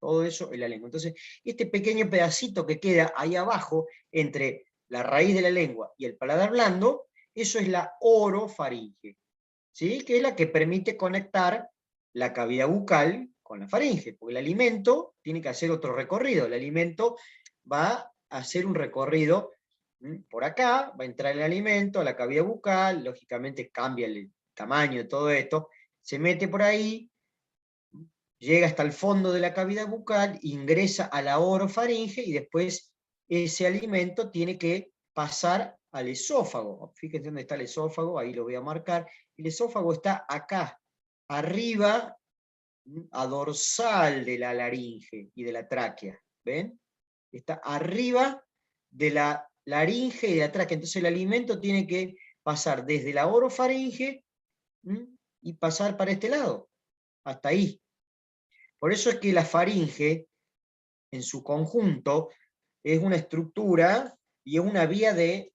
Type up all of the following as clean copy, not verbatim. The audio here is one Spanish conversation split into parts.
todo eso es la lengua. Entonces, este pequeño pedacito que queda ahí abajo, entre la raíz de la lengua y el paladar blando, eso es la orofaringe, ¿sí? Que es la que permite conectar la cavidad bucal con la faringe, porque el alimento tiene que hacer otro recorrido, el alimento va a hacer un recorrido por acá, va a entrar el alimento a la cavidad bucal, lógicamente cambia el tamaño de todo esto, se mete por ahí, llega hasta el fondo de la cavidad bucal, ingresa a la orofaringe y después ese alimento tiene que pasar al esófago. Fíjense dónde está el esófago, ahí lo voy a marcar. El esófago está acá, arriba, a dorsal de la laringe y de la tráquea. ¿Ven? Está arriba de la laringe y de la tráquea. Entonces el alimento tiene que pasar desde la orofaringe y pasar para este lado, hasta ahí. Por eso es que la faringe, en su conjunto, es una estructura y es una vía de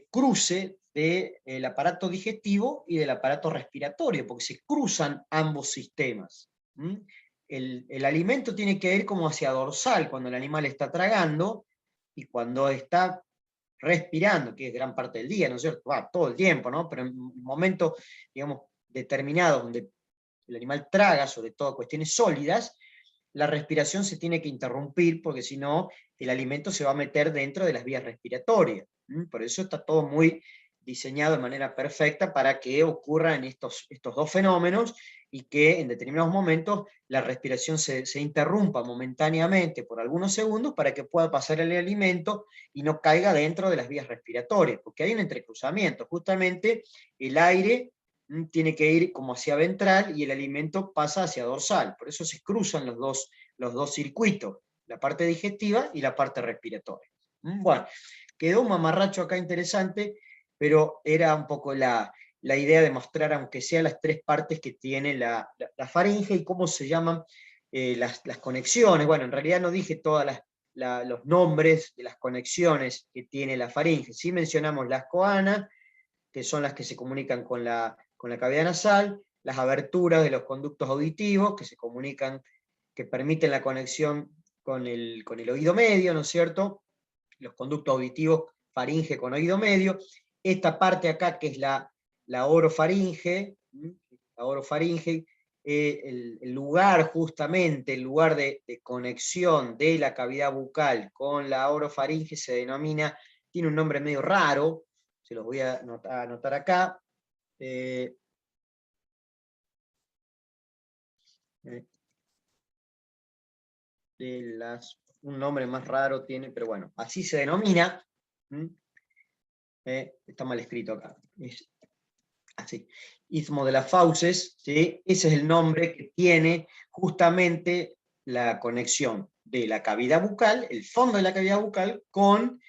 cruce del aparato digestivo y del aparato respiratorio, porque se cruzan ambos sistemas. El alimento tiene que ir como hacia dorsal cuando el animal está tragando y cuando está respirando, que es gran parte del día, ¿no es cierto? Todo el tiempo, ¿no? Pero en momentos, digamos, determinados donde el animal traga, sobre todo cuestiones sólidas, la respiración se tiene que interrumpir porque si no, el alimento se va a meter dentro de las vías respiratorias. Por eso está todo muy diseñado de manera perfecta para que ocurran estos dos fenómenos y que en determinados momentos la respiración se interrumpa momentáneamente por algunos segundos para que pueda pasar el alimento y no caiga dentro de las vías respiratorias, porque hay un entrecruzamiento. Justamente el aire tiene que ir como hacia ventral y el alimento pasa hacia dorsal. Por eso se cruzan los dos circuitos, la parte digestiva y la parte respiratoria. Bueno, quedó un mamarracho acá interesante, pero era un poco la idea de mostrar, aunque sea las tres partes que tiene la faringe y cómo se llaman las conexiones. Bueno, en realidad no dije todos los nombres de las conexiones que tiene la faringe. Sí mencionamos las coanas, que son las que se comunican con la cavidad nasal, las aberturas de los conductos auditivos, que se comunican, que permiten la conexión con el oído medio, ¿no es cierto? Los conductos auditivos faringe con oído medio. Esta parte acá, que es la orofaringe, el lugar justamente, el lugar de conexión de la cavidad bucal con la orofaringe se denomina, tiene un nombre medio raro, se los voy a anotar acá. Un nombre más raro tiene, pero bueno, así se denomina. Está mal escrito acá. Es así. Istmo de las Fauces, ¿sí? Ese es el nombre que tiene justamente la conexión de la cavidad bucal, el fondo de la cavidad bucal, con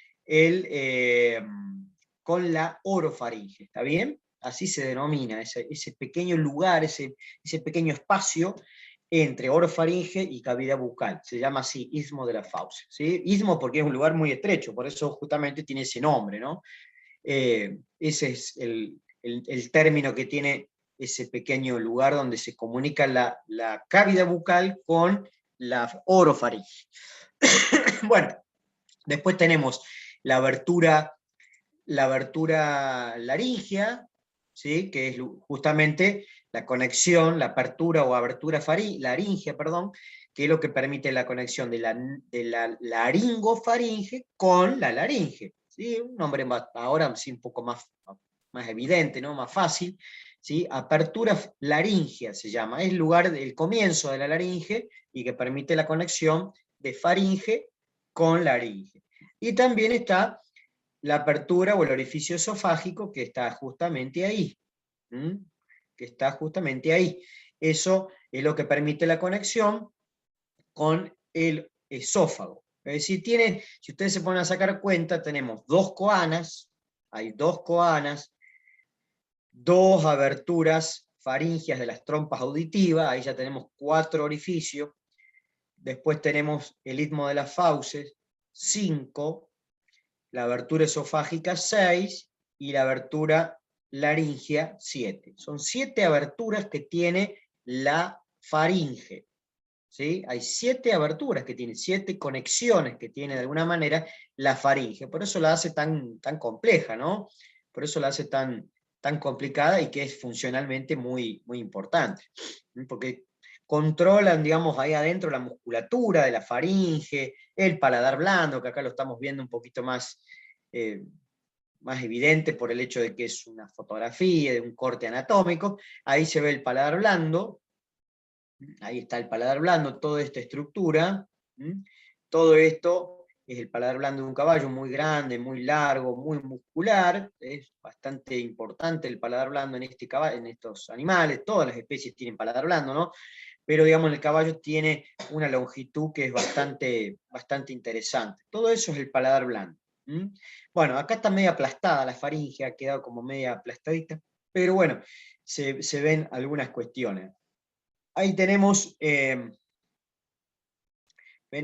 la orofaringe, ¿está bien? Así se denomina ese pequeño lugar, ese pequeño espacio entre orofaringe y cavidad bucal. Se llama así, Istmo de las Fauces, ¿sí? Istmo porque es un lugar muy estrecho, por eso justamente tiene ese nombre, ¿no? Ese es el término que tiene ese pequeño lugar donde se comunica la cavidad bucal con la orofaringe. Bueno, después tenemos la abertura laringea, ¿sí? Que es justamente la conexión, la apertura o abertura laringea, perdón, que es lo que permite la conexión de la laringofaringe con la laringe. ¿Sí? Un nombre ahora sí un poco más evidente, ¿no? Más fácil. ¿Sí? Apertura laringea se llama, es el lugar del comienzo de la laringe y que permite la conexión de faringe con laringe. Y también está la apertura o el orificio esofágico que está justamente ahí. Que está justamente ahí. Eso es lo que permite la conexión con el esófago. Es decir, si ustedes se ponen a sacar cuenta, tenemos dos coanas, hay dos coanas, dos aberturas faringias de las trompas auditivas, ahí ya tenemos 4 orificios, después tenemos el istmo de las fauces, 5, la abertura esofágica 6 y la abertura laringea 7. Son 7 aberturas que tiene la faringe. ¿sí? Hay 7 aberturas que tiene, 7 conexiones que tiene de alguna manera la faringe. Por eso la hace tan, tan compleja, ¿no? Por eso la hace tan, tan complicada y que es funcionalmente muy, muy importante. Porque controlan, digamos, ahí adentro la musculatura de la faringe, el paladar blando, que acá lo estamos viendo un poquito más, más evidente por el hecho de que es una fotografía de un corte anatómico. Ahí se ve el paladar blando, ahí está el paladar blando, toda esta estructura, todo esto es el paladar blando de un caballo muy grande, muy largo, muy muscular, es bastante importante el paladar blando en este caballo, en estos animales, todas las especies tienen paladar blando, ¿no? Pero digamos el caballo tiene una longitud que es bastante, bastante interesante. Todo eso es el paladar blando. Bueno, acá está media aplastada la faringe, ha quedado como media aplastadita, pero bueno, se ven algunas cuestiones. Ahí tenemos, ven,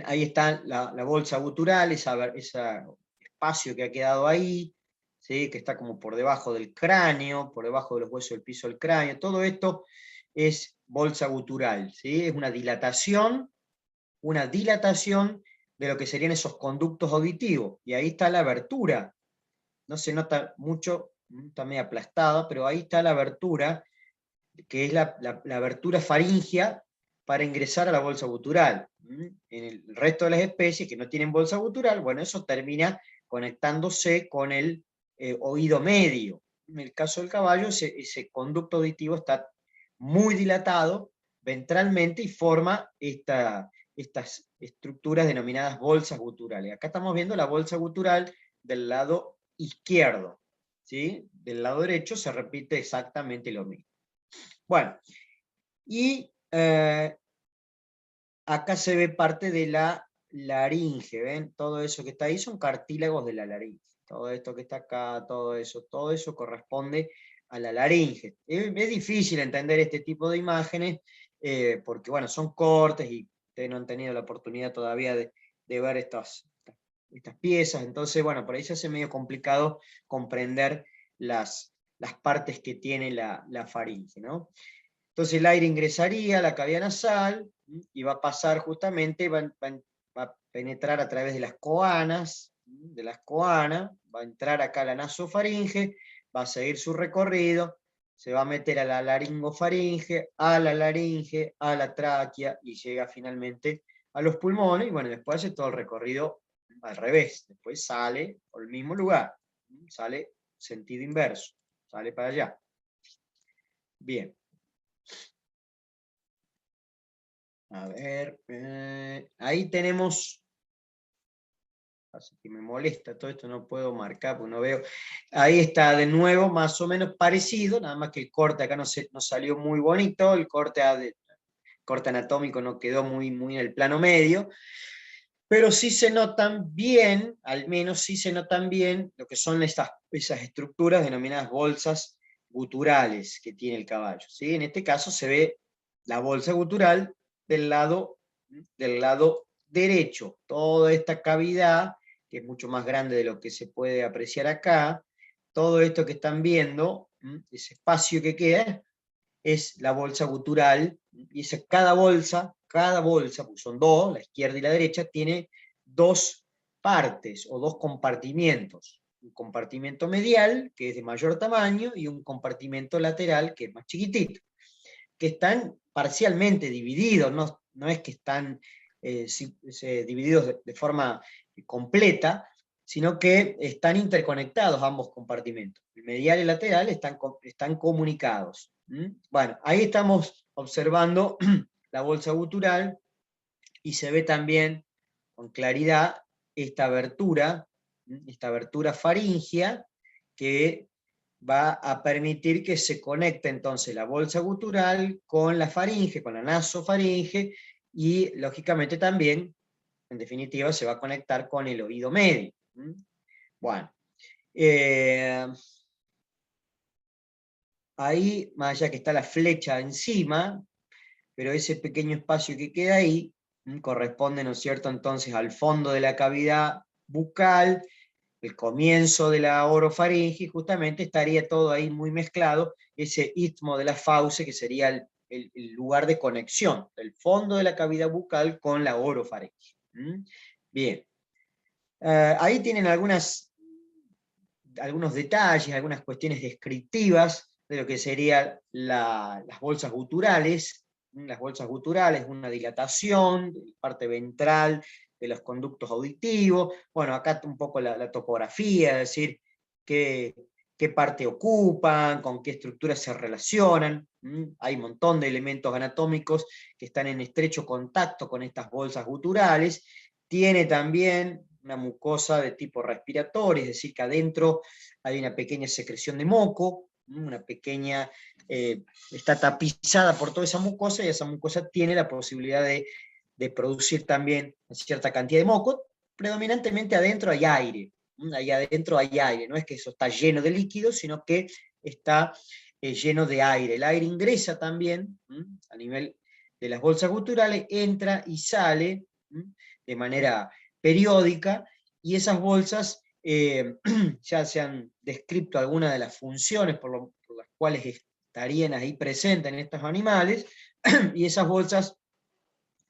ahí está la bolsa gutural, ese espacio que ha quedado ahí, ¿sí? Que está como por debajo del cráneo, por debajo de los huesos del piso del cráneo. Todo esto es bolsa gutural, ¿sí? Es una dilatación de lo que serían esos conductos auditivos. Y ahí está la abertura. No se nota mucho, está medio aplastada, pero ahí está la abertura, que es la abertura faríngea para ingresar a la bolsa gutural. En el resto de las especies que no tienen bolsa gutural, bueno, eso termina conectándose con el oído medio. En el caso del caballo, ese conducto auditivo está muy dilatado ventralmente y forma estas estructuras denominadas bolsas guturales. Acá estamos viendo la bolsa gutural del lado izquierdo, ¿sí? Del lado derecho se repite exactamente lo mismo. Bueno, y acá se ve parte de la laringe, ¿ven? Todo eso que está ahí son cartílagos de la laringe. Todo esto que está acá, todo eso corresponde a la laringe. Es difícil entender este tipo de imágenes porque, bueno, son cortes y ustedes no han tenido la oportunidad todavía de ver estas piezas. Entonces, bueno, por ahí se hace medio complicado comprender las partes que tiene la faringe, ¿no? Entonces el aire ingresaría a la cavidad nasal y va a pasar justamente, va a penetrar a través de las coanas, va a entrar acá a la nasofaringe, va a seguir su recorrido, se va a meter a la laringofaringe, a la laringe, a la tráquea y llega finalmente a los pulmones y bueno, después hace todo el recorrido al revés, después sale por el mismo lugar, sale sentido inverso, sale para allá. Bien. A ver, ahí tenemos, así que me molesta todo esto, no puedo marcar porque no veo. Ahí está de nuevo, más o menos parecido, nada más que el corte acá no salió muy bonito, el corte anatómico no quedó muy, muy en el plano medio, pero sí se notan bien, al menos sí se notan bien lo que son esas estructuras denominadas bolsas guturales que tiene el caballo, ¿sí? En este caso se ve la bolsa gutural del lado derecho, toda esta cavidad, que es mucho más grande de lo que se puede apreciar acá, todo esto que están viendo, ese espacio que queda, es la bolsa gutural, y cada bolsa, porque son dos, la izquierda y la derecha, tiene dos partes o dos compartimientos. Un compartimento medial, que es de mayor tamaño, y un compartimento lateral, que es más chiquitito, que están parcialmente divididos, no es que están divididos de forma completa, sino que están interconectados ambos compartimentos. El medial y el lateral están comunicados. Bueno, ahí estamos observando la bolsa gutural y se ve también con claridad esta abertura faríngea que va a permitir que se conecte entonces la bolsa gutural con la faringe, con la nasofaringe, y lógicamente también, en definitiva, se va a conectar con el oído medio. Bueno, ahí, más allá que está la flecha encima, pero ese pequeño espacio que queda ahí corresponde, ¿no es cierto?, entonces al fondo de la cavidad bucal, el comienzo de la orofaringe, justamente estaría todo ahí muy mezclado, ese istmo de la fauce, que sería el lugar de conexión del fondo de la cavidad bucal con la orofaringe. Bien. Ahí tienen algunos detalles, algunas cuestiones descriptivas de lo que serían las bolsas guturales. Las bolsas guturales, una dilatación de la parte ventral de los conductos auditivos. Bueno, acá un poco la topografía, es decir, qué parte ocupan, con qué estructuras se relacionan. Hay un montón de elementos anatómicos que están en estrecho contacto con estas bolsas guturales. Tiene también una mucosa de tipo respiratorio, es decir, que adentro hay una pequeña secreción de moco, una pequeña, está tapizada por toda esa mucosa, y esa mucosa tiene la posibilidad de producir también cierta cantidad de moco. Predominantemente adentro hay aire, ahí adentro hay aire, no es que eso está lleno de líquido, sino que está lleno de aire. El aire ingresa también a nivel de las bolsas guturales, entra y sale de manera periódica, y esas bolsas ya se han descrito algunas de las funciones por las cuales estarían ahí presentes en estos animales, y esas bolsas,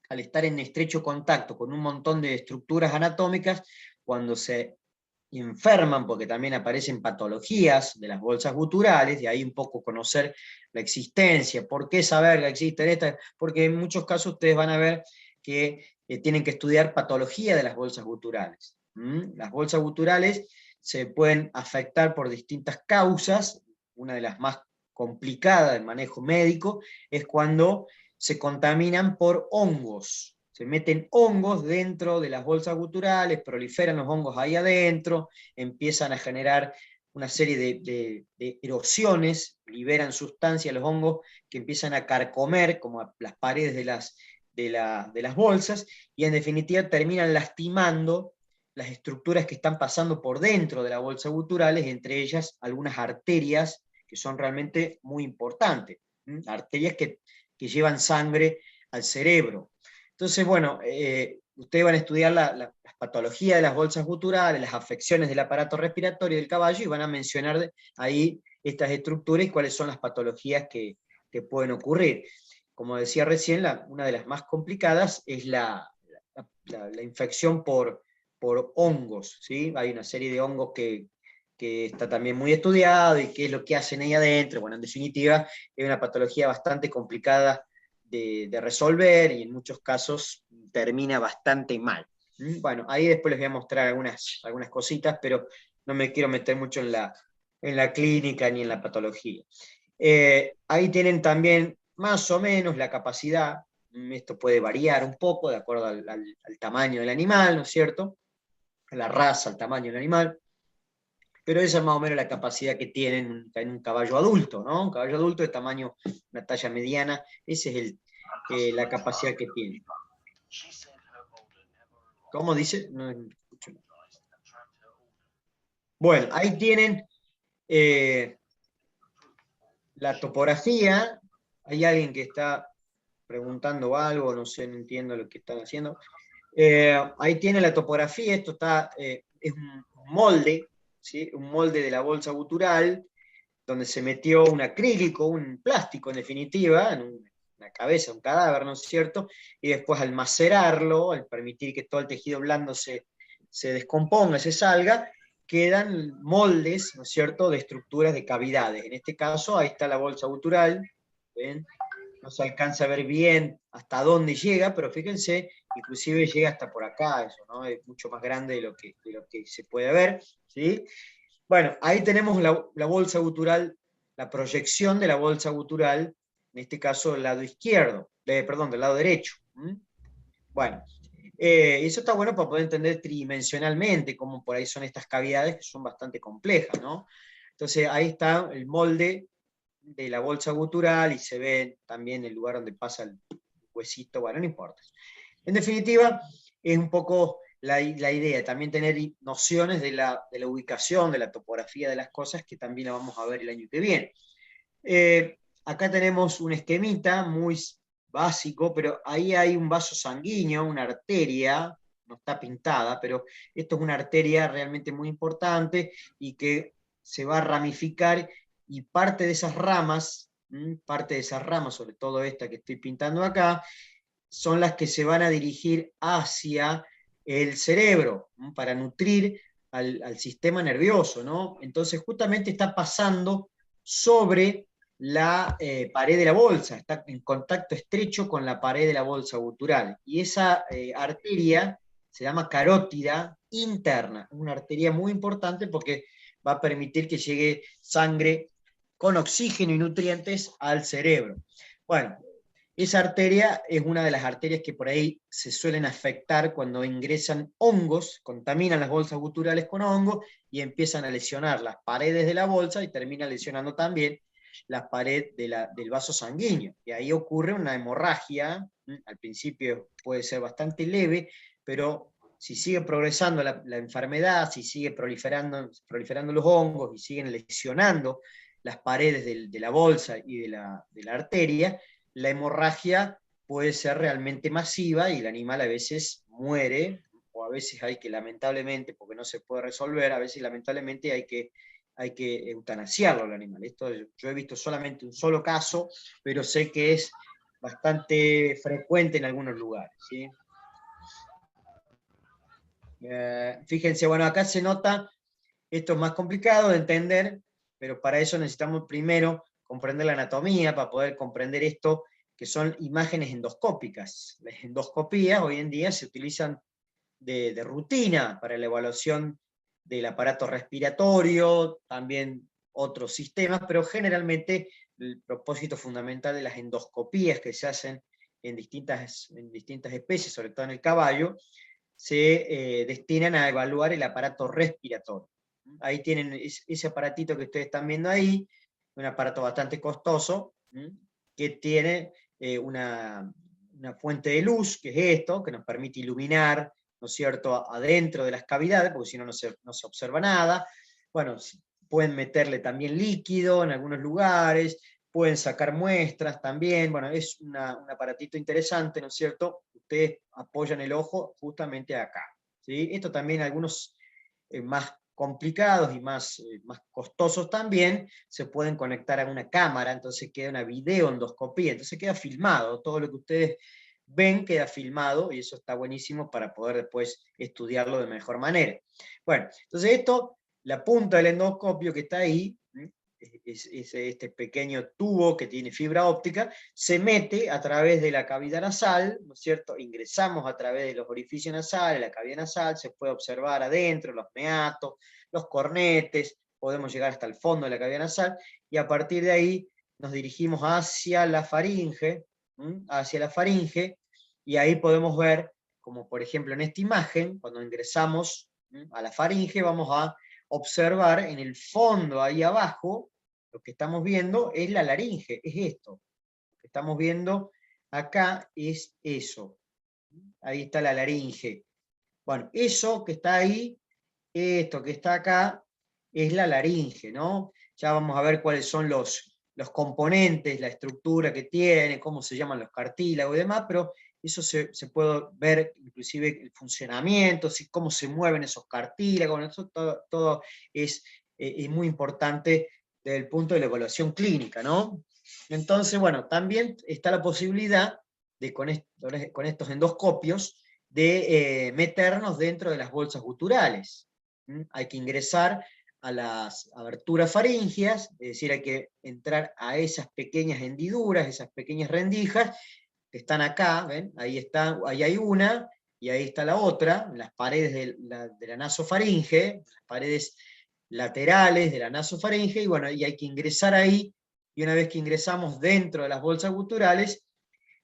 al estar en estrecho contacto con un montón de estructuras anatómicas, cuando se enferman, porque también aparecen patologías de las bolsas guturales, de ahí un poco conocer la existencia, por qué saber que existen estas, porque en muchos casos ustedes van a ver que tienen que estudiar patología de las bolsas guturales. Las bolsas guturales se pueden afectar por distintas causas. Una de las más complicadas del manejo médico es cuando se contaminan por hongos. Se meten hongos dentro de las bolsas guturales, proliferan los hongos ahí adentro, empiezan a generar una serie de erosiones, liberan sustancias los hongos que empiezan a carcomer como las paredes de las bolsas, y en definitiva terminan lastimando las estructuras que están pasando por dentro de la bolsa guturales, entre ellas algunas arterias que son realmente muy importantes, arterias que llevan sangre al cerebro. Entonces, bueno, ustedes van a estudiar las patologías de las bolsas guturales, las afecciones del aparato respiratorio del caballo, y van a mencionar ahí estas estructuras y cuáles son las patologías que pueden ocurrir. Como decía recién, una de las más complicadas es la infección por hongos, ¿sí? Hay una serie de hongos que está también muy estudiado, y qué es lo que hacen ahí adentro. Bueno, en definitiva, es una patología bastante complicada de resolver, y en muchos casos termina bastante mal. Bueno, ahí después les voy a mostrar algunas cositas, pero no me quiero meter mucho en la clínica ni en la patología. Ahí tienen también más o menos la capacidad. Esto puede variar un poco de acuerdo al tamaño del animal, ¿no es cierto? A la raza, al tamaño del animal, pero esa es más o menos la capacidad que tienen en un caballo adulto, ¿no? Un caballo adulto de tamaño, una talla mediana, esa es la capacidad que tiene. ¿Cómo dice? No escucho. Bueno, ahí tienen la topografía. Hay alguien que está preguntando algo, no sé, no entiendo lo que están haciendo. Ahí tiene la topografía. Esto es un molde, ¿sí? Un molde de la bolsa gutural, donde se metió un acrílico, un plástico en definitiva, en una cabeza, un cadáver, ¿no es cierto? Y después, al macerarlo, al permitir que todo el tejido blando se descomponga, se salga, quedan moldes, ¿no es cierto?, de estructuras de cavidades. En este caso, ahí está la bolsa gutural, ¿ven? No se alcanza a ver bien hasta dónde llega, pero fíjense, inclusive llega hasta por acá, eso, ¿no? Es mucho más grande de lo que se puede ver, ¿sí? Bueno, ahí tenemos la bolsa gutural, la proyección de la bolsa gutural, en este caso del lado izquierdo, perdón, del lado derecho. Bueno, eso está bueno para poder entender tridimensionalmente cómo por ahí son estas cavidades, que son bastante complejas, ¿no? Entonces ahí está el molde de la bolsa gutural, y se ve también el lugar donde pasa el huesito, bueno, no importa. En definitiva, es un poco la idea, también tener nociones de la ubicación, de la topografía de las cosas, que también la vamos a ver el año que viene. Acá tenemos un esquemita muy básico, pero ahí hay un vaso sanguíneo, una arteria, no está pintada, pero esto es una arteria realmente muy importante, y que se va a ramificar, y parte de esas ramas parte de esas ramas, sobre todo esta que estoy pintando acá, son las que se van a dirigir hacia el cerebro, para nutrir al sistema nervioso, ¿no? Entonces justamente está pasando sobre la pared de la bolsa, está en contacto estrecho con la pared de la bolsa gutural. Y esa arteria se llama carótida interna, una arteria muy importante porque va a permitir que llegue sangre con oxígeno y nutrientes al cerebro. Bueno, esa arteria es una de las arterias que por ahí se suelen afectar cuando ingresan hongos, contaminan las bolsas guturales con hongos y empiezan a lesionar las paredes de la bolsa y termina lesionando también la pared del vaso sanguíneo. Y ahí ocurre una hemorragia, al principio puede ser bastante leve, pero si sigue progresando la enfermedad, si sigue proliferando los hongos y siguen lesionando las paredes de la bolsa y de la arteria, la hemorragia puede ser realmente masiva y el animal a veces muere, o a veces hay que, lamentablemente, porque no se puede resolver, a veces lamentablemente hay que eutanasiarlo al animal. Esto yo he visto solamente un solo caso, pero sé que es bastante frecuente en algunos lugares, ¿sí? Fíjense, bueno, acá se nota, esto es más complicado de entender, pero para eso necesitamos primero comprender la anatomía, para poder comprender esto, que son imágenes endoscópicas. Las endoscopías hoy en día se utilizan de rutina para la evaluación del aparato respiratorio, también otros sistemas, pero generalmente el propósito fundamental de las endoscopías que se hacen en distintas especies, sobre todo en el caballo, se destinan a evaluar el aparato respiratorio. Ahí tienen ese aparatito que ustedes están viendo ahí, un aparato bastante costoso, que tiene una fuente de luz, que es esto, que nos permite iluminar, ¿no es cierto?, adentro de las cavidades, porque si no, no se observa nada. Bueno, pueden meterle también líquido en algunos lugares, pueden sacar muestras también. Bueno, es un aparatito interesante, ¿no es cierto? Ustedes apoyan el ojo justamente acá, ¿sí? Esto también algunos más complicados y más costosos también, se pueden conectar a una cámara, entonces queda una videoendoscopía, entonces queda filmado, todo lo que ustedes ven queda filmado y eso está buenísimo para poder después estudiarlo de mejor manera. Bueno, entonces esto, la punta del endoscopio que está ahí, es este pequeño tubo que tiene fibra óptica, se mete a través de la cavidad nasal, ¿no es cierto? Ingresamos a través de los orificios nasales, la cavidad nasal, se puede observar adentro los meatos, los cornetes, podemos llegar hasta el fondo de la cavidad nasal, y a partir de ahí nos dirigimos hacia la faringe, y ahí podemos ver, como por ejemplo en esta imagen, cuando ingresamos a la faringe, vamos a observar en el fondo, ahí abajo, lo que estamos viendo es la laringe, es esto. Lo que estamos viendo acá es eso. Ahí está la laringe. Bueno, eso que está ahí, esto que está acá, es la laringe, ¿no? Ya vamos a ver cuáles son los componentes, la estructura que tiene, cómo se llaman los cartílagos y demás, pero eso se puede ver inclusive el funcionamiento, cómo se mueven esos cartílagos, eso todo es muy importante desde el punto de la evaluación clínica, ¿no? Entonces, bueno, también está la posibilidad de con estos endoscopios de meternos dentro de las bolsas guturales. Hay que ingresar a las aberturas faríngeas, es decir, hay que entrar a esas pequeñas hendiduras, esas pequeñas rendijas, que están acá, ¿ven? Ahí hay una, y ahí está la otra, las paredes de la nasofaringe, las paredes laterales de la nasofaringe, y bueno, y hay que ingresar ahí, y una vez que ingresamos dentro de las bolsas guturales,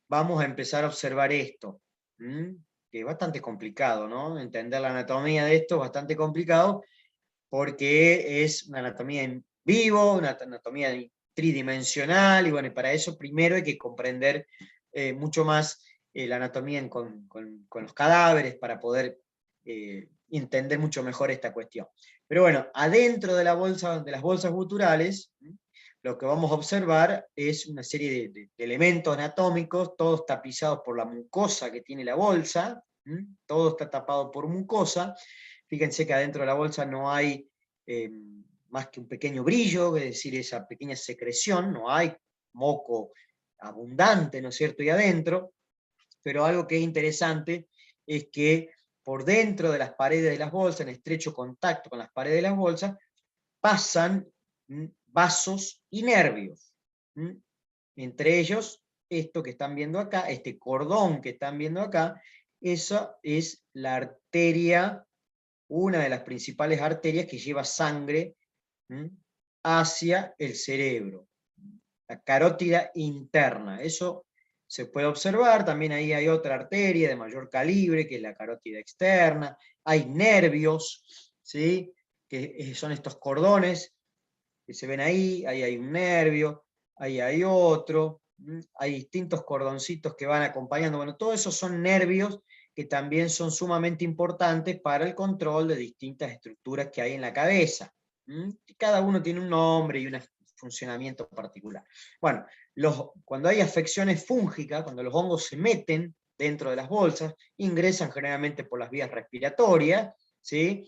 vamos a empezar a observar esto, que es bastante complicado, ¿no? Entender la anatomía de esto es bastante complicado, porque es una anatomía en vivo, una anatomía tridimensional, y bueno, para eso primero hay que comprender mucho más la anatomía con los cadáveres para poder entender mucho mejor esta cuestión. Pero bueno, adentro de las bolsas guturales, lo que vamos a observar es una serie de elementos anatómicos, todos tapizados por la mucosa que tiene la bolsa, todo está tapado por mucosa. Fíjense que adentro de la bolsa no hay más que un pequeño brillo, es decir, esa pequeña secreción, no hay moco abundante, ¿no es cierto?, y adentro, pero algo que es interesante es que por dentro de las paredes de las bolsas, en estrecho contacto con las paredes de las bolsas, pasan vasos y nervios. Entre ellos, esto que están viendo acá, este cordón que están viendo acá, esa es la arteria, una de las principales arterias que lleva sangre hacia el cerebro, la carótida interna. Eso se puede observar. También ahí hay otra arteria de mayor calibre, que es la carótida externa. Hay nervios, ¿sí?, que son estos cordones que se ven ahí. Ahí hay un nervio, ahí hay otro. Hay distintos cordoncitos que van acompañando. Bueno, todos esos son nervios que también son sumamente importantes para el control de distintas estructuras que hay en la cabeza. Cada uno tiene un nombre y un funcionamiento particular. Bueno, cuando hay afecciones fúngicas, cuando los hongos se meten dentro de las bolsas, ingresan generalmente por las vías respiratorias, ¿sí?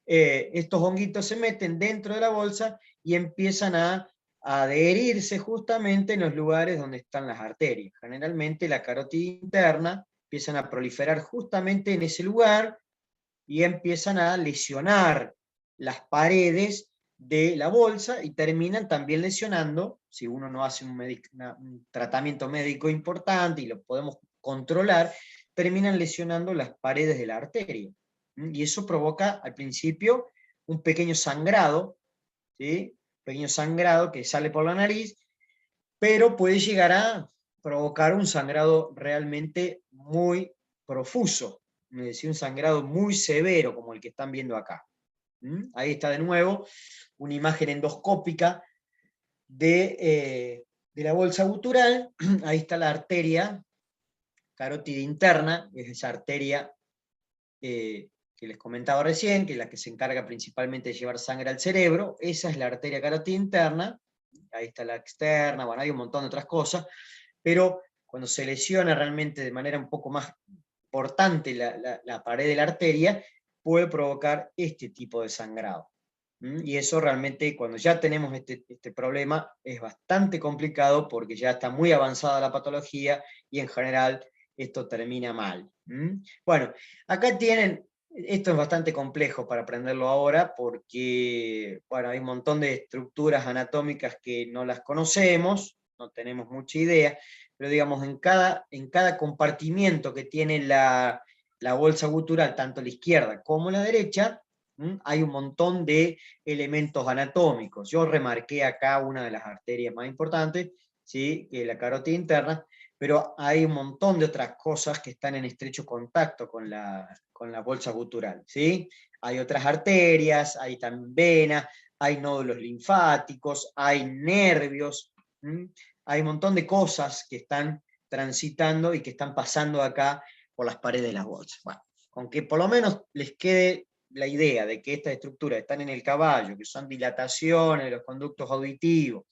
Estos honguitos se meten dentro de la bolsa y empiezan a adherirse justamente en los lugares donde están las arterias. Generalmente la carótida interna empiezan a proliferar justamente en ese lugar y empiezan a lesionar las paredes de la bolsa y terminan también lesionando, si uno no hace un tratamiento médico importante y lo podemos controlar, terminan lesionando las paredes de la arteria. Y eso provoca al principio un pequeño sangrado, ¿sí?, pequeño sangrado que sale por la nariz, pero puede llegar a provocar un sangrado realmente muy profuso, es decir, un sangrado muy severo como el que están viendo acá. Ahí está de nuevo una imagen endoscópica de la bolsa gutural. Ahí está la arteria carótida interna, es esa arteria que les comentaba recién, que es la que se encarga principalmente de llevar sangre al cerebro. Esa es la arteria carótida interna. Ahí está la externa, bueno, hay un montón de otras cosas, pero cuando se lesiona realmente de manera un poco más importante la pared de la arteria, puede provocar este tipo de sangrado. Y eso realmente, cuando ya tenemos este problema, es bastante complicado porque ya está muy avanzada la patología y en general esto termina mal. Bueno, acá tienen, esto es bastante complejo para aprenderlo ahora porque, bueno, hay un montón de estructuras anatómicas que no las conocemos, no tenemos mucha idea, pero digamos, en cada compartimiento que tiene la bolsa gutural, tanto la izquierda como la derecha, hay un montón de elementos anatómicos. Yo remarqué acá una de las arterias más importantes, ¿sí?, que es la carótida interna, pero hay un montón de otras cosas que están en estrecho contacto con la bolsa gutural, ¿sí? Hay otras arterias, hay también venas, hay nódulos linfáticos, hay nervios, hay un montón de cosas que están transitando y que están pasando acá por las paredes de las bolsas. Bueno, con que por lo menos les quede la idea de que estas estructuras están en el caballo, que son dilataciones de los conductos auditivos,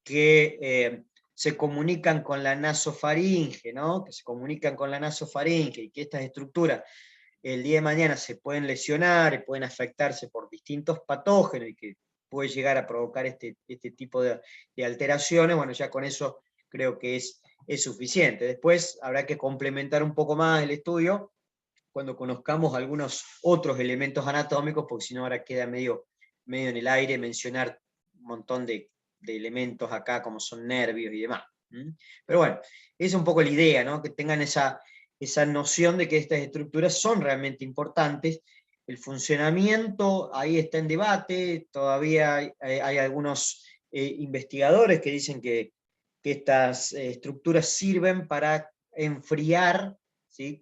que se comunican con la nasofaringe, ¿no?, que se comunican con la nasofaringe, y que estas estructuras el día de mañana se pueden lesionar y pueden afectarse por distintos patógenos y que puede llegar a provocar este tipo de alteraciones. Bueno, ya con eso creo que es suficiente. Después habrá que complementar un poco más el estudio cuando conozcamos algunos otros elementos anatómicos, porque si no ahora queda medio en el aire mencionar un montón de elementos acá, como son nervios y demás. Pero bueno, esa es un poco la idea, ¿no?, que tengan esa noción de que estas estructuras son realmente importantes. El funcionamiento ahí está en debate, todavía hay algunos investigadores que dicen que estas estructuras sirven para enfriar, ¿sí?,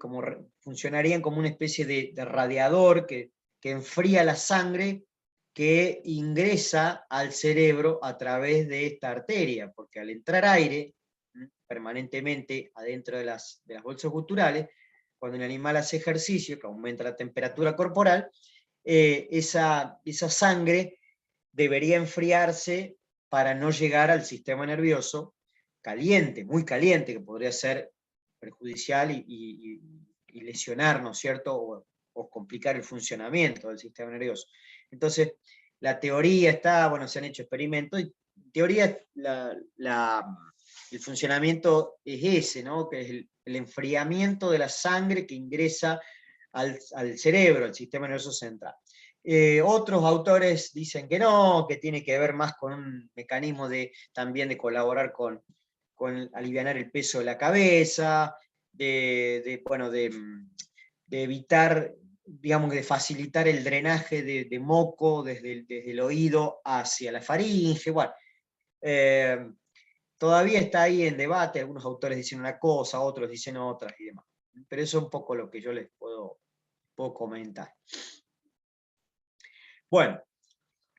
funcionarían como una especie de radiador que enfría la sangre que ingresa al cerebro a través de esta arteria, porque al entrar aire permanentemente adentro de las bolsas guturales, cuando el animal hace ejercicio, que aumenta la temperatura corporal, esa sangre debería enfriarse para no llegar al sistema nervioso caliente, muy caliente, que podría ser perjudicial y lesionar, ¿no es cierto?, o complicar el funcionamiento del sistema nervioso. Entonces, la teoría está, bueno, se han hecho experimentos, y en teoría el funcionamiento es ese, ¿no? Que es el enfriamiento de la sangre que ingresa al cerebro, al sistema nervioso central. Otros autores dicen que no, que tiene que ver más con un mecanismo también de colaborar con alivianar el peso de la cabeza, bueno, de evitar, digamos, de facilitar el drenaje de moco desde el oído hacia la faringe. Bueno, todavía está ahí en debate, algunos autores dicen una cosa, otros dicen otras y demás. Pero eso es un poco lo que yo les puedo comentar. Bueno,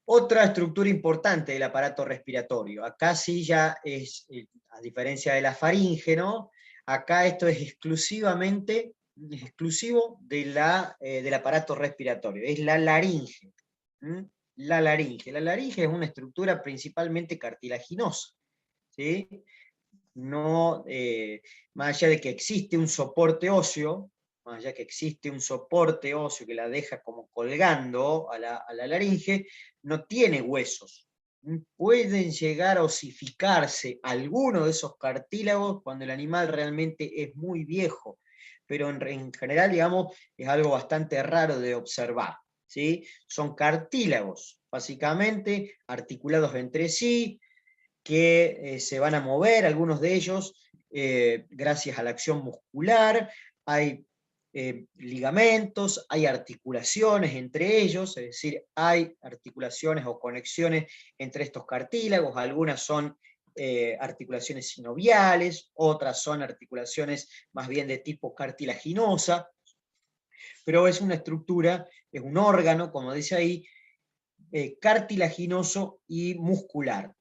otra estructura importante del aparato respiratorio. Acá sí ya es, a diferencia de la faringe, ¿no? Acá esto es exclusivo del aparato respiratorio, es la laringe. ¿Mm? La laringe. La laringe es una estructura principalmente cartilaginosa, ¿sí? No, más allá de que existe un soporte óseo, más allá que existe un soporte óseo que la deja como colgando a la laringe, no tiene huesos. Pueden llegar a osificarse algunos de esos cartílagos cuando el animal realmente es muy viejo, pero en general, digamos, es algo bastante raro de observar, ¿sí? Son cartílagos, básicamente, articulados entre sí, que se van a mover, algunos de ellos, gracias a la acción muscular. Hay ligamentos, hay articulaciones entre ellos, es decir, hay articulaciones o conexiones entre estos cartílagos, algunas son articulaciones sinoviales, otras son articulaciones más bien de tipo cartilaginosa, pero es una estructura, es un órgano, como dice ahí, cartilaginoso y muscular.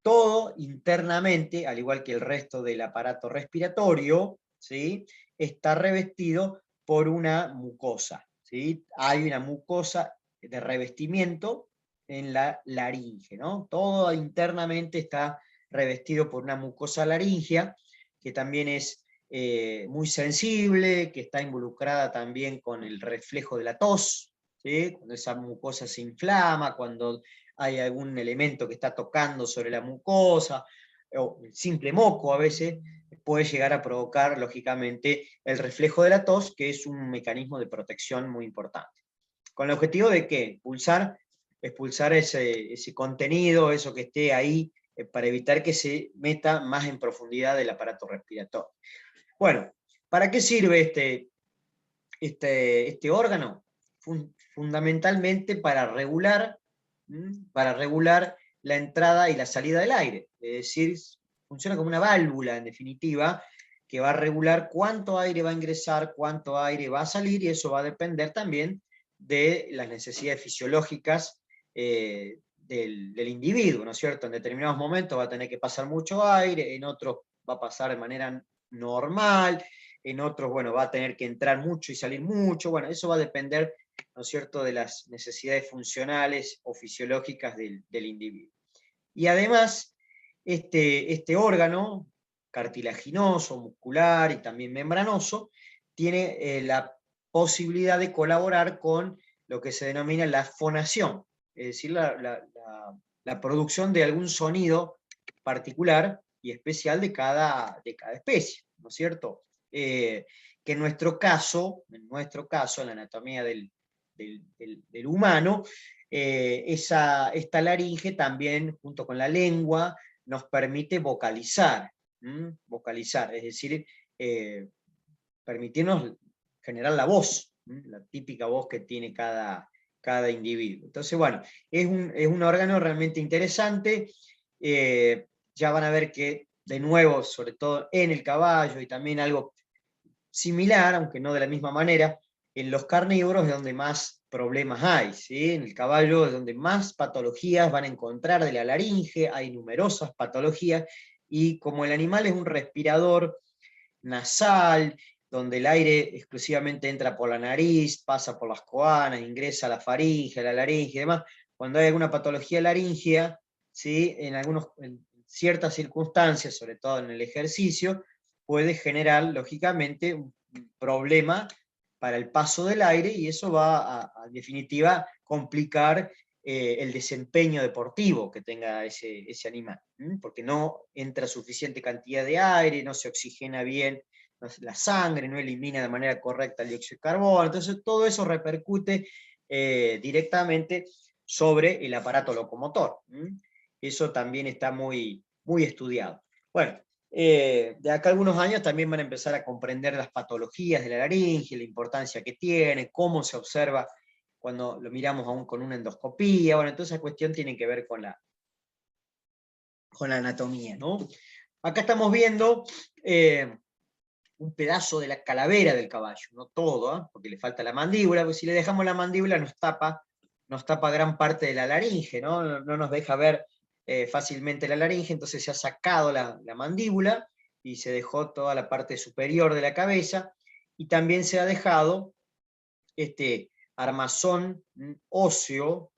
Todo internamente, al igual que el resto del aparato respiratorio, ¿sí?, está revestido por una mucosa, ¿sí? Hay una mucosa de revestimiento en la laringe, ¿no? Todo internamente está revestido por una mucosa laringea, que también es muy sensible, que está involucrada también con el reflejo de la tos, ¿sí? Cuando esa mucosa se inflama, cuando hay algún elemento que está tocando sobre la mucosa, o el simple moco a veces puede llegar a provocar, lógicamente, el reflejo de la tos, que es un mecanismo de protección muy importante. Con el objetivo de ¿qué? Expulsar ese contenido, eso que esté ahí, para evitar que se meta más en profundidad del aparato respiratorio. Bueno, ¿para qué sirve este órgano? Fundamentalmente para regular la entrada y la salida del aire. Es decir, funciona como una válvula, en definitiva, que va a regular cuánto aire va a ingresar, cuánto aire va a salir, y eso va a depender también de las necesidades fisiológicas del individuo, ¿no es cierto? En determinados momentos va a tener que pasar mucho aire, en otros va a pasar de manera normal, en otros, bueno, va a tener que entrar mucho y salir mucho, bueno, eso va a depender, ¿no es cierto?, de las necesidades funcionales o fisiológicas del individuo. Y además, este órgano cartilaginoso, muscular y también membranoso, tiene la posibilidad de colaborar con lo que se denomina la fonación, es decir, la producción de algún sonido particular y especial de cada especie, ¿no es cierto? Que en nuestro caso, en la anatomía del humano, esta laringe también, junto con la lengua, nos permite vocalizar, vocalizar, es decir, permitirnos generar la voz, la típica voz que tiene cada individuo. Entonces, bueno, es un órgano realmente interesante. Ya van a ver que, de nuevo, sobre todo en el caballo, y también algo similar, aunque no de la misma manera, en los carnívoros es donde más problemas hay, ¿sí? En el caballo es donde más patologías van a encontrar de la laringe, hay numerosas patologías, y como el animal es un respirador nasal, donde el aire exclusivamente entra por la nariz, pasa por las coanas, ingresa a la faringe, a la laringe y demás, cuando hay alguna patología laringea, ¿sí?, en ciertas circunstancias, sobre todo en el ejercicio, puede generar, lógicamente, un problema para el paso del aire, y eso va en definitiva, complicar el desempeño deportivo que tenga ese animal, porque no entra suficiente cantidad de aire, no se oxigena bien la sangre, no elimina de manera correcta el dióxido de carbono, entonces todo eso repercute directamente sobre el aparato locomotor. Eso también está muy, muy estudiado. Bueno, de acá a algunos años también van a empezar a comprender las patologías de la laringe, la importancia que tiene, cómo se observa cuando lo miramos aún con una endoscopía. Bueno, entonces esa cuestión tiene que ver con la anatomía, ¿no? Acá estamos viendo un pedazo de la calavera del caballo, no todo, porque le falta la mandíbula, porque si le dejamos la mandíbula nos tapa gran parte de la laringe, ¿no? No nos deja ver fácilmente la laringe, entonces se ha sacado la mandíbula y se dejó toda la parte superior de la cabeza, y también se ha dejado este armazón óseo,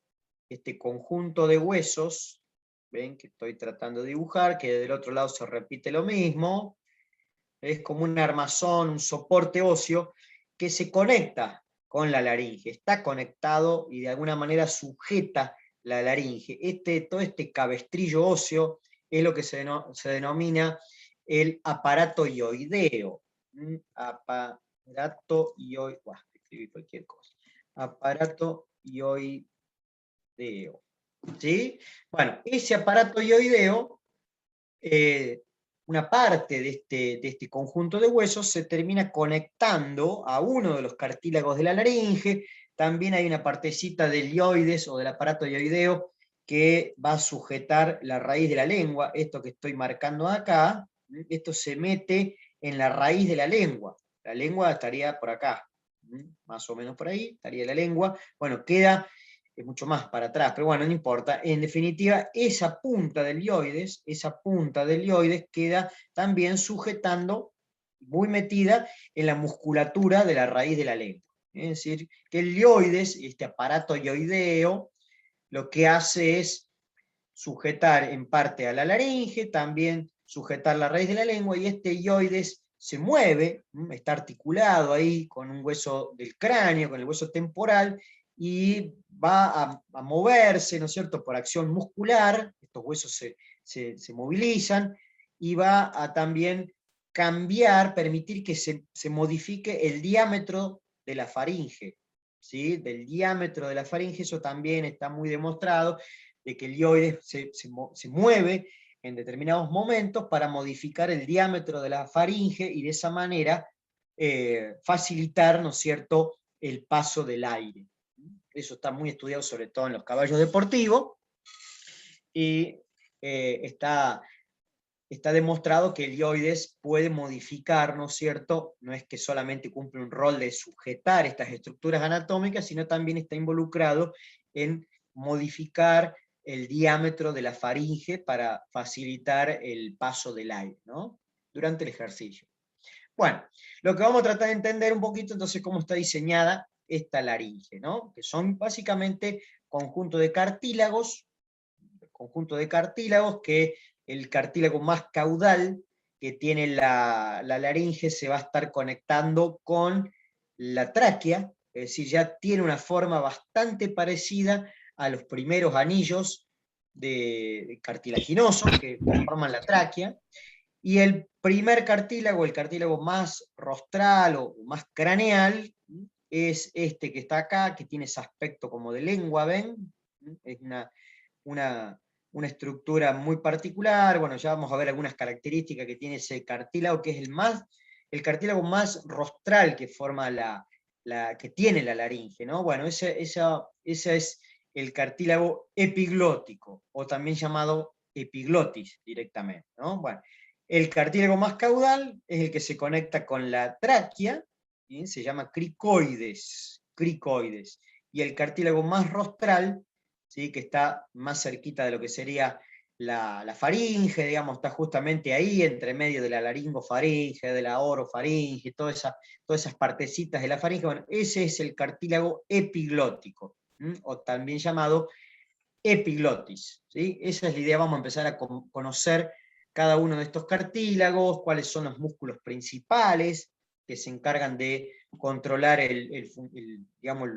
este conjunto de huesos, ven que estoy tratando de dibujar, que del otro lado se repite lo mismo, es como un armazón, un soporte óseo que se conecta con la laringe, está conectado y de alguna manera sujeta la laringe. Todo este cabestrillo óseo es lo que se denomina el aparato hioideo. Aparato hioideo, escribí cualquier cosa. Aparato hioideo. ¿Sí? Bueno, ese aparato hioideo, una parte de este conjunto de huesos se termina conectando a uno de los cartílagos de la laringe. También hay una partecita del hioides o del aparato hioideo que va a sujetar la raíz de la lengua. Esto que estoy marcando acá, esto se mete en la raíz de la lengua. La lengua estaría por acá, más o menos por ahí, estaría la lengua. Bueno, queda mucho más para atrás, pero bueno, no importa. En definitiva, esa punta del hioides queda también sujetando, muy metida en la musculatura de la raíz de la lengua. Es decir, que el hioides, este aparato hioideo, lo que hace es sujetar en parte a la laringe, también sujetar la raíz de la lengua, y este hioides se mueve, está articulado ahí con un hueso del cráneo, con el hueso temporal, y va a moverse, ¿no es cierto?, por acción muscular. Estos huesos se movilizan, y va a también cambiar, permitir que se modifique el diámetro de la faringe, ¿sí? Del diámetro de la faringe, eso también está muy demostrado, de que el hioides se mueve en determinados momentos para modificar el diámetro de la faringe y de esa manera facilitar, ¿no es cierto?, el paso del aire. Eso está muy estudiado sobre todo en los caballos deportivos, y está demostrado que el hioides puede modificar, ¿no es cierto? No es que solamente cumple un rol de sujetar estas estructuras anatómicas, sino también está involucrado en modificar el diámetro de la faringe para facilitar el paso del aire, ¿no?, durante el ejercicio. Bueno, lo que vamos a tratar de entender un poquito entonces cómo está diseñada esta laringe, ¿no?, que son básicamente conjunto de cartílagos, que el cartílago más caudal que tiene la laringe se va a estar conectando con la tráquea, es decir, ya tiene una forma bastante parecida a los primeros anillos de cartilaginosos que forman la tráquea, y el primer cartílago, el cartílago más rostral o más craneal, es este que está acá, que tiene ese aspecto como de lengua, ¿ven? Es una estructura muy particular. Bueno, ya vamos a ver algunas características que tiene ese cartílago, que es el cartílago más rostral que forma que tiene la laringe, ¿no? Bueno, ese es el cartílago epiglótico, o también llamado epiglotis directamente, ¿no? Bueno, el cartílago más caudal es el que se conecta con la tráquea, ¿sí? Se llama cricoides, y el cartílago más rostral, ¿sí?, que está más cerquita de lo que sería la faringe, digamos, está justamente ahí, entre medio de la laringofaringe, de la orofaringe, todas esas partecitas de la faringe. Bueno, ese es el cartílago epiglótico, o también llamado epiglotis, ¿sí? Esa es la idea. Vamos a empezar a conocer cada uno de estos cartílagos, cuáles son los músculos principales que se encargan de controlar digamos,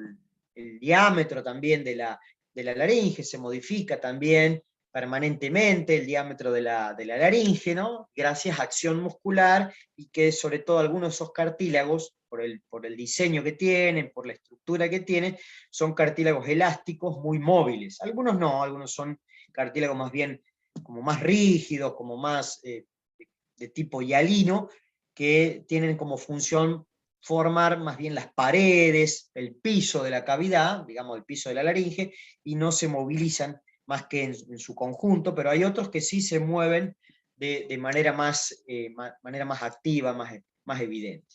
el diámetro también de de la laringe, se modifica también permanentemente el diámetro de la laringe, ¿no? Gracias a acción muscular, y que sobre todo algunos de esos cartílagos, por el diseño que tienen, por la estructura que tienen, son cartílagos elásticos muy móviles. Algunos no, algunos son cartílagos más bien como más rígidos, como más de tipo hialino, que tienen como función formar más bien las paredes, el piso de la cavidad, digamos el piso de la laringe, y no se movilizan más que en su conjunto, pero hay otros que sí se mueven de manera manera más activa, más evidente.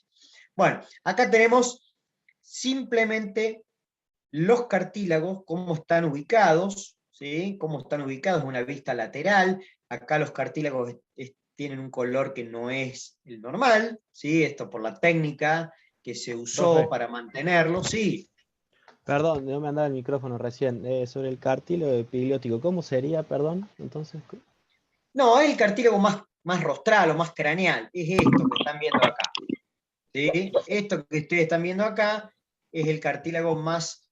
Bueno, acá tenemos simplemente los cartílagos, cómo están ubicados, ¿sí? Cómo están ubicados en una vista lateral. Acá los cartílagos tienen un color que no es el normal, ¿sí? Esto por la técnica que se usó Profe, para mantenerlo, sí. perdón, no me andaba el micrófono recién. Sobre el cartílago epiglótico, ¿cómo sería, perdón? Entonces, No, es el cartílago más rostral o más craneal, es esto que están viendo acá, ¿sí? Esto que ustedes están viendo acá es el cartílago más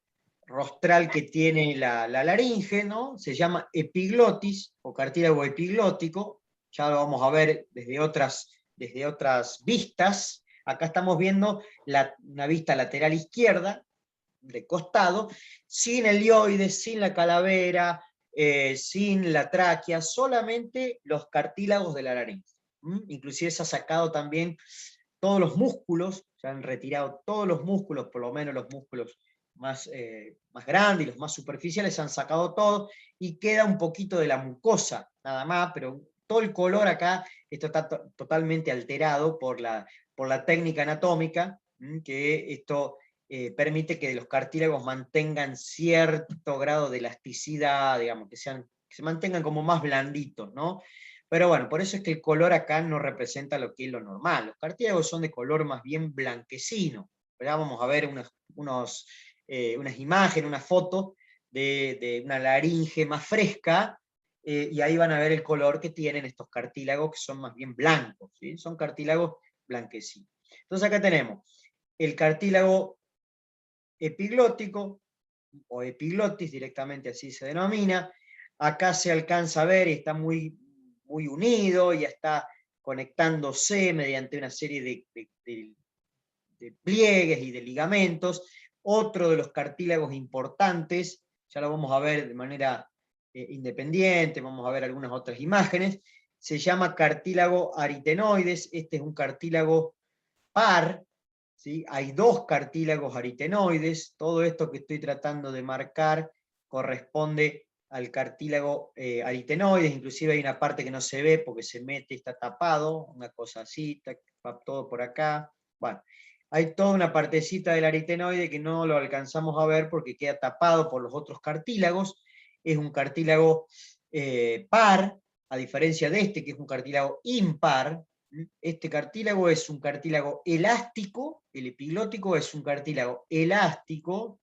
rostral que tiene la laringe, ¿no? Se llama epiglotis o cartílago epiglótico. Ya lo vamos a ver desde otras vistas. Acá estamos viendo una vista lateral izquierda, de costado, sin el helioides, sin la calavera, sin la tráquea, solamente los cartílagos de la laringe. Inclusive se ha sacado también todos los músculos, se han retirado todos los músculos, por lo menos los músculos más grandes y los más superficiales, se han sacado todos, y queda un poquito de la mucosa, nada más, pero todo el color acá está totalmente alterado por la técnica anatómica, que esto permite que los cartílagos mantengan cierto grado de elasticidad, digamos, que se mantengan como más blanditos, ¿no? Pero bueno, por eso es que el color acá no representa lo que es lo normal. Los cartílagos son de color más bien blanquecino. Ya vamos a ver unas imágenes, una foto de una laringe más fresca, y ahí van a ver el color que tienen estos cartílagos, que son más bien blancos, ¿sí? Son cartílagos blanquecinos. Entonces acá tenemos el cartílago epiglótico, o epiglotis, directamente así se denomina. Acá se alcanza a ver y está muy unido, y está conectándose mediante una serie de pliegues y de ligamentos. Otro de los cartílagos importantes, ya lo vamos a ver de manera independiente, vamos a ver algunas otras imágenes, se llama cartílago aritenoides. Este es un cartílago par, ¿sí? Hay dos cartílagos aritenoides. Todo esto que estoy tratando de marcar corresponde al cartílago aritenoides. Inclusive hay una parte que no se ve porque se mete, está tapado, una cosa así, va todo por acá. Bueno, hay toda una partecita del aritenoide que no lo alcanzamos a ver porque queda tapado por los otros cartílagos. Es un cartílago par, a diferencia de este, que es un cartílago impar. Este cartílago es un cartílago elástico, el epiglótico es un cartílago elástico,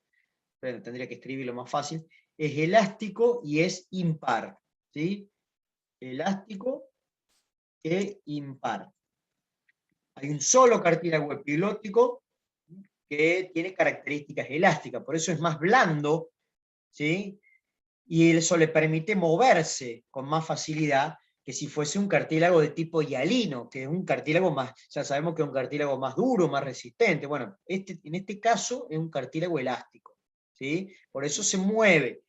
bueno, tendría que escribirlo más fácil, es elástico y es impar, ¿sí? Elástico e impar. Hay un solo cartílago epiglótico que tiene características elásticas, por eso es más blando, ¿sí? Y eso le permite moverse con más facilidad que si fuese un cartílago de tipo hialino, que es un cartílago más, ya sabemos que es un cartílago más duro, más resistente. Bueno, en este caso es un cartílago elástico, ¿sí? Por eso se mueve,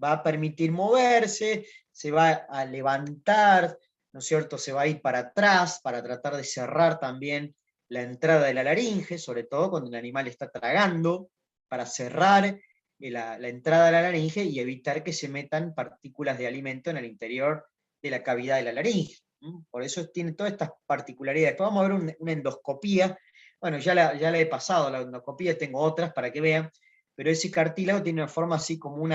va a permitir moverse, se va a levantar, ¿no es cierto? Se va a ir para atrás para tratar de cerrar también la entrada de la laringe, sobre todo cuando el animal está tragando, para cerrar la entrada de la laringe y evitar que se metan partículas de alimento en el interior de la cavidad de la laringe. Por eso tiene todas estas particularidades. Después vamos a ver una endoscopía. Bueno, ya la he pasado, la endoscopía, tengo otras para que vean, pero ese cartílago tiene una forma así como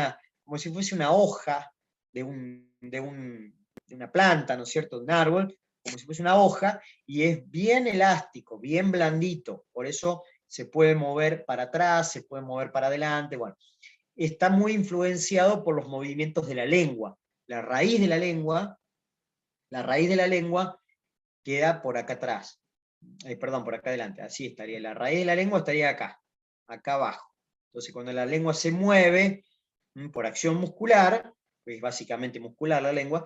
si fuese una hoja de una planta, ¿no es cierto?, de un árbol, como si fuese una hoja, y es bien elástico, bien blandito, por eso se puede mover para atrás, se puede mover para adelante. Bueno, está muy influenciado por los movimientos de la lengua. La raíz de la lengua, la raíz de la lengua queda por acá atrás, perdón, por acá adelante, así estaría, la raíz de la lengua estaría acá abajo. Entonces cuando la lengua se mueve, por acción muscular, que es básicamente muscular la lengua,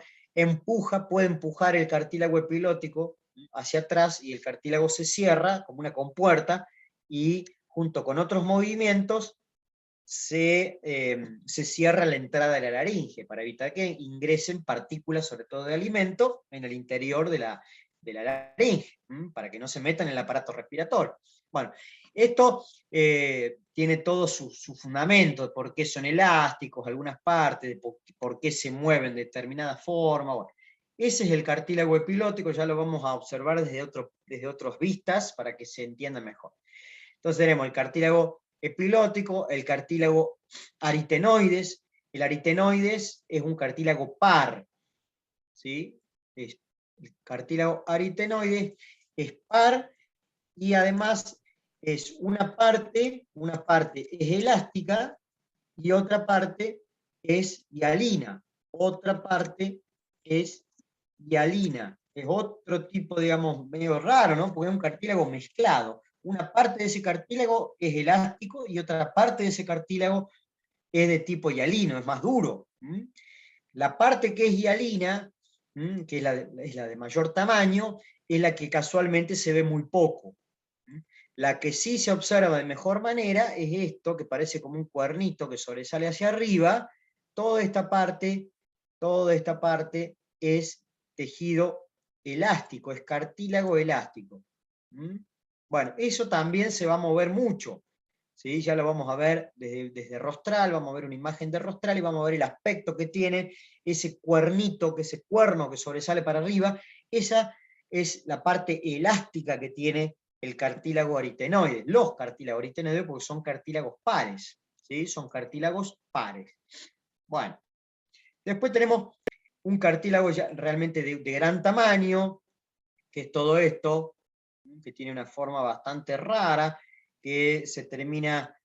puede empujar el cartílago epilótico hacia atrás y el cartílago se cierra como una compuerta y junto con otros movimientos se cierra la entrada de la laringe para evitar que ingresen partículas, sobre todo de alimento, en el interior de la laringe, para que no se metan en el aparato respiratorio. Bueno, esto tiene todo su fundamento, por qué son elásticos algunas partes, por qué se mueven de determinada forma. Bueno, ese es el cartílago epilótico, ya lo vamos a observar desde otras vistas para que se entienda mejor. Entonces tenemos el cartílago epilótico, el cartílago aritenoides. El aritenoides es un cartílago par, ¿sí? El cartílago aritenoides es par y además es una parte es elástica y otra parte es hialina. Otra parte es hialina. Es otro tipo, digamos, medio raro, ¿no? Porque es un cartílago mezclado. Una parte de ese cartílago es elástico y otra parte de ese cartílago es de tipo hialino, es más duro. La parte que es hialina, que es la de mayor tamaño, es la que casualmente se ve muy poco. La que sí se observa de mejor manera es esto, que parece como un cuernito que sobresale hacia arriba. Toda esta parte es tejido elástico, es cartílago elástico. Bueno, eso también se va a mover mucho. ¿Sí? Ya lo vamos a ver desde rostral, vamos a ver una imagen de rostral y vamos a ver el aspecto que tiene ese cuernito, ese cuerno que sobresale para arriba. Esa es la parte elástica que tiene el cartílago aritenoide, los cartílagos aritenoides, porque son cartílagos pares, ¿sí? Son cartílagos pares. Bueno, después tenemos un cartílago ya realmente de gran tamaño, que es todo esto, que tiene una forma bastante rara, que se termina